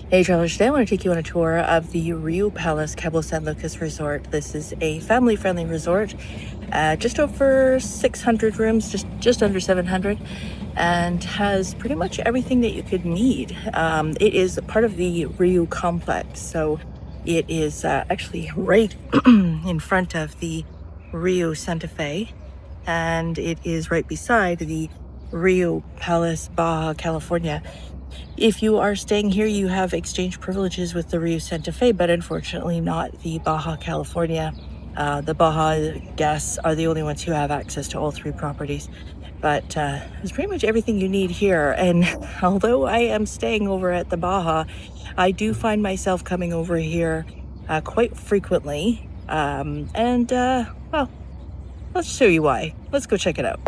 Hey travelers, today I want to take you on a tour of the Riu Palace Cabo San Lucas Resort. This is a family-friendly resort, just over 600 rooms, just under 700, and has pretty much everything that you could need. It is part of the Riu complex, so it is actually right in front of the Riu Santa Fe, and it is right beside the Riu Palace Baja California. If you are staying here, you have exchange privileges with the Riu Santa Fe, but unfortunately not the Baja California. The Baja guests are the only ones who have access to all three properties. But there's pretty much everything you need here. And although I am staying over at the Baja, I do find myself coming over here quite frequently. Well, let's show you why. Let's go check it out.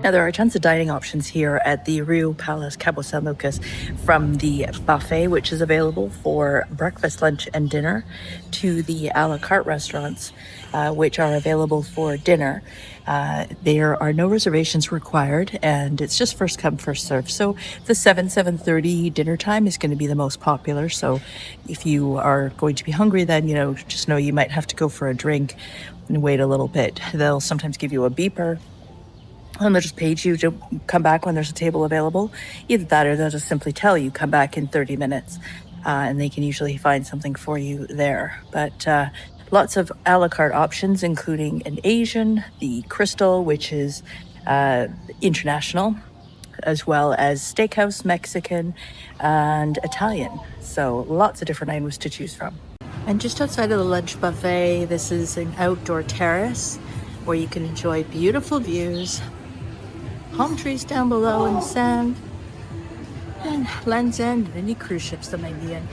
Now, there are tons of dining options here at the Riu Palace Cabo San Lucas, from the buffet, which is available for breakfast, lunch, and dinner, to the a la carte restaurants, which are available for dinner. There are no reservations required, and it's just first come, first serve. So the 7:30 dinner time is going to be the most popular. So if you are going to be hungry, then, just know you might have to go for a drink and wait a little bit. They'll sometimes give you a beeper, and they'll just page you to come back when there's a table available. Either that, or they'll just simply tell you, come back in 30 minutes. And they can usually find something for you there. But lots of a la carte options, including an Asian, the Crystal, which is international, as well as steakhouse, Mexican, and Italian. So lots of different items to choose from. And just outside of the lunch buffet, this is an outdoor terrace where you can enjoy beautiful views, palm trees down below in the sand, and Land's End, any cruise ships that might be in.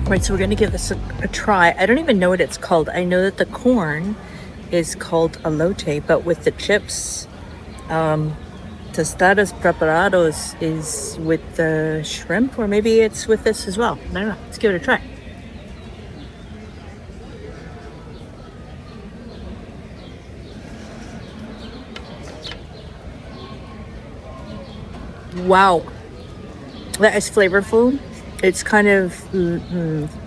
Right, so we're going to give this a try. I don't even know what it's called. I know that the corn is called elote, but with the chips, tostadas preparados is with the shrimp, or maybe it's with this as well. I don't know. Let's give it a try. Wow, that is flavorful. It's kind of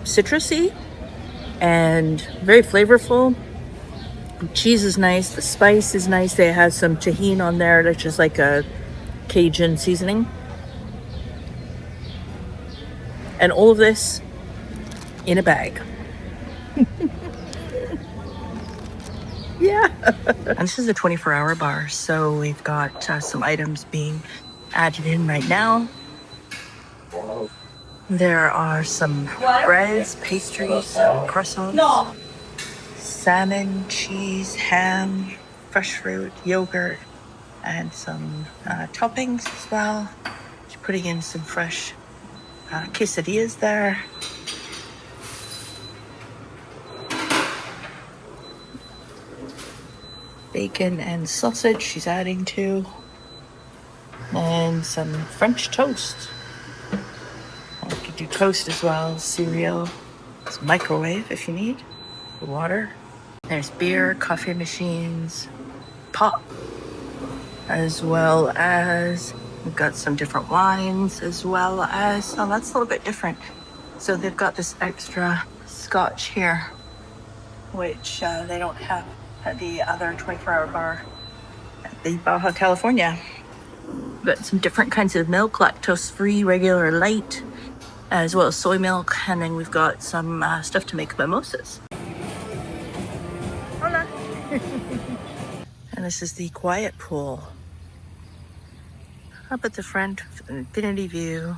citrusy and very flavorful. The cheese is nice. The spice is nice. They have some tahini on there, that's just like a Cajun seasoning. And all of this in a bag. Yeah. And this is a 24-hour bar, so we've got some items being added in right now. There are some breads, pastries, croissants, salmon, cheese, ham, fresh fruit, yogurt, and some toppings as well. Just putting in some fresh quesadillas there. Bacon and sausage she's adding to. And some French toast. You could do toast as well, cereal, some microwave if you need, water. There's beer, coffee machines, pop, as well as we've got some different wines, as well as, oh, that's a little bit different. So they've got this extra scotch here, which they don't have at the other 24-hour bar at the Baja California. We've got some different kinds of milk, lactose-free, regular, light, as well as soy milk, and then we've got some stuff to make mimosas. Hola. And this is the quiet pool. Up at the front with an infinity view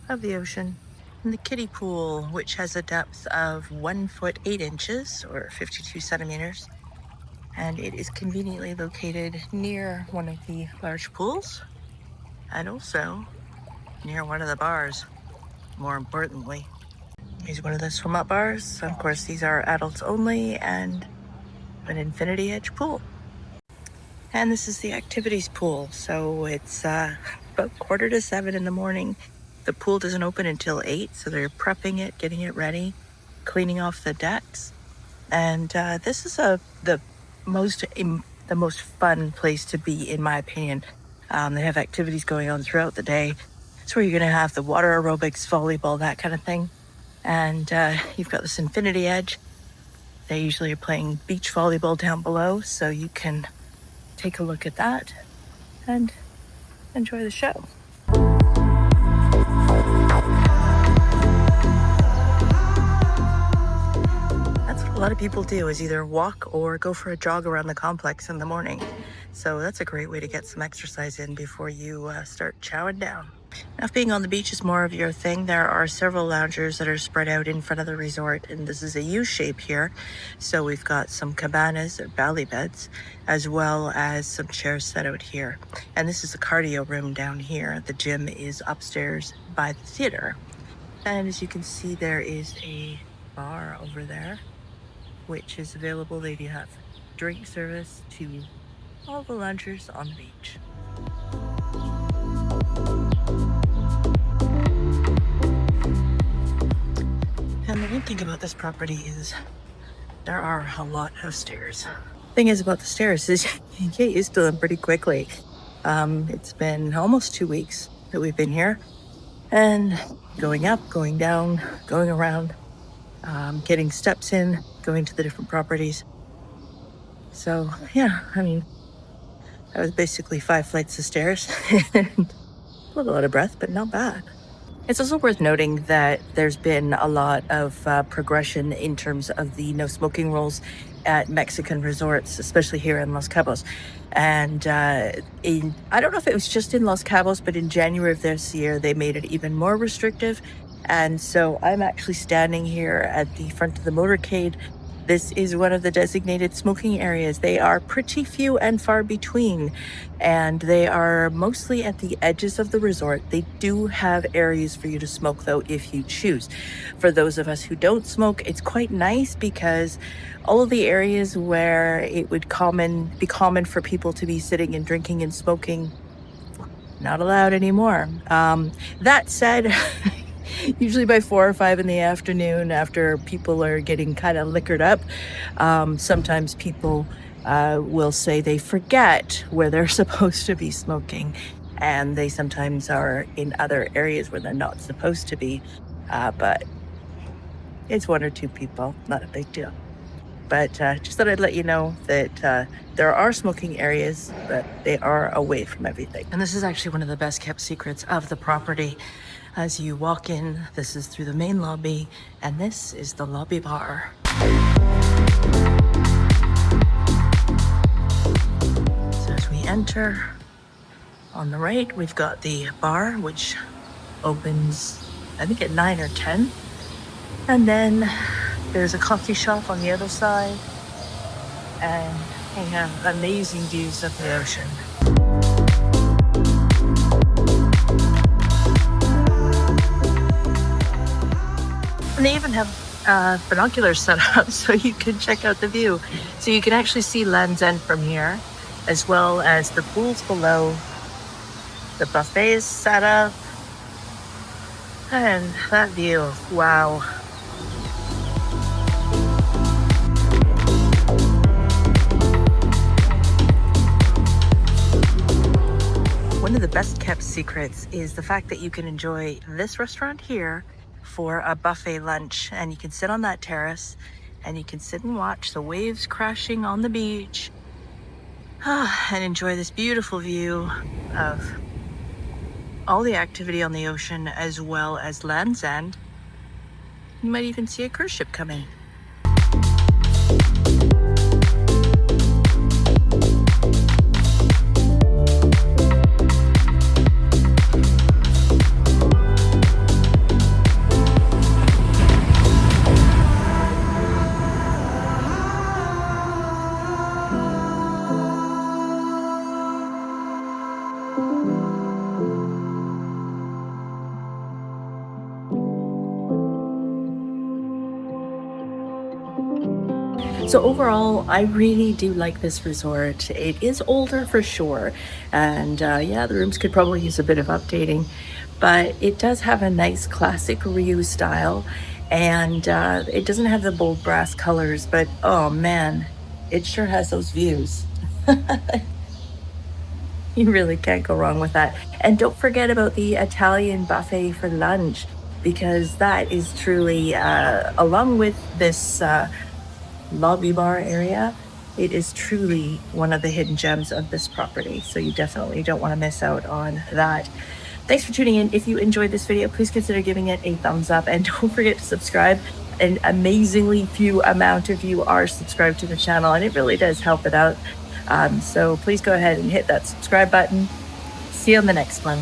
of the ocean. And the kiddie pool, which has a depth of 1 foot 8 inches or 52 centimeters. And it is conveniently located near one of the large pools and also near one of the bars, more importantly. Here's one of the swim up bars. Of course, these are adults only and an infinity edge pool. And this is the activities pool. So it's about 6:45 in the morning. The pool doesn't open until 8, so they're prepping it, getting it ready, cleaning off the decks. And this is the most fun place to be, in my opinion. They have activities going on throughout the day. It's where you're going to have the water aerobics, volleyball, that kind of thing. And you've got this infinity edge. They usually are playing beach volleyball down below, so you can take a look at that and enjoy the show. That's what a lot of people do, is either walk or go for a jog around the complex in the morning. So that's a great way to get some exercise in before you start chowing down. Now, if being on the beach is more of your thing, there are several loungers that are spread out in front of the resort, and this is a U shape here. So we've got some cabanas or bally beds, as well as some chairs set out here. And this is a cardio room down here. The gym is upstairs by the theater. And as you can see, there is a bar over there, which is available. They do have drink service to all the loungers on the beach. And the one thing about this property is there are a lot of stairs. Thing is about the stairs is you get used to them pretty quickly. It's been almost 2 weeks that we've been here, and going up, going down, going around, getting steps in, going to the different properties. So yeah, I mean, that was basically 5 flights of stairs. A little out of breath, but not bad. It's also worth noting that there's been a lot of progression in terms of the no smoking rules at Mexican resorts, especially here in Los Cabos. And I don't know if it was just in Los Cabos, but in January of this year, they made it even more restrictive. And so I'm actually standing here at the front of the motorcade. This is one of the designated smoking areas. They are pretty few and far between, and they are mostly at the edges of the resort. They do have areas for you to smoke, though, if you choose. For those of us who don't smoke, it's quite nice because all of the areas where it would be common for people to be sitting and drinking and smoking, not allowed anymore. That said, usually by 4 or 5 in the afternoon, after people are getting kind of liquored up, sometimes people will say they forget where they're supposed to be smoking, and they sometimes are in other areas where they're not supposed to be, but it's 1 or 2 people, not a big deal. But just thought I'd let you know that there are smoking areas, but they are away from everything. And this is actually one of the best kept secrets of the property. As you walk in, this is through the main lobby, and this is the lobby bar. So as we enter, on the right, we've got the bar, which opens, I think, at 9 or 10. And then there's a coffee shop on the other side, and we have amazing views of the ocean. And they even have binoculars set up so you can check out the view. So you can actually see Land's End from here, as well as the pools below. The buffet is set up. And that view, wow. One of the best kept secrets is the fact that you can enjoy this restaurant here for a buffet lunch, and you can sit on that terrace and you can sit and watch the waves crashing on the beach and enjoy this beautiful view of all the activity on the ocean, as well as Land's End. You might even see a cruise ship come in. So overall, I really do like this resort. It is older for sure, and yeah, the rooms could probably use a bit of updating, but it does have a nice classic Ryu style, and it doesn't have the bold brass colors, but oh man, it sure has those views. You really can't go wrong with that. And don't forget about the Italian buffet for lunch, because that is truly, along with this lobby bar area, it is truly one of the hidden gems of this property. So you definitely don't want to miss out on that. Thanks for tuning in. If you enjoyed this video, please consider giving it a thumbs up, and don't forget to subscribe. An amazingly few amount of you are subscribed to the channel, and it really does help it out. So please go ahead and hit that subscribe button. See you on the next one.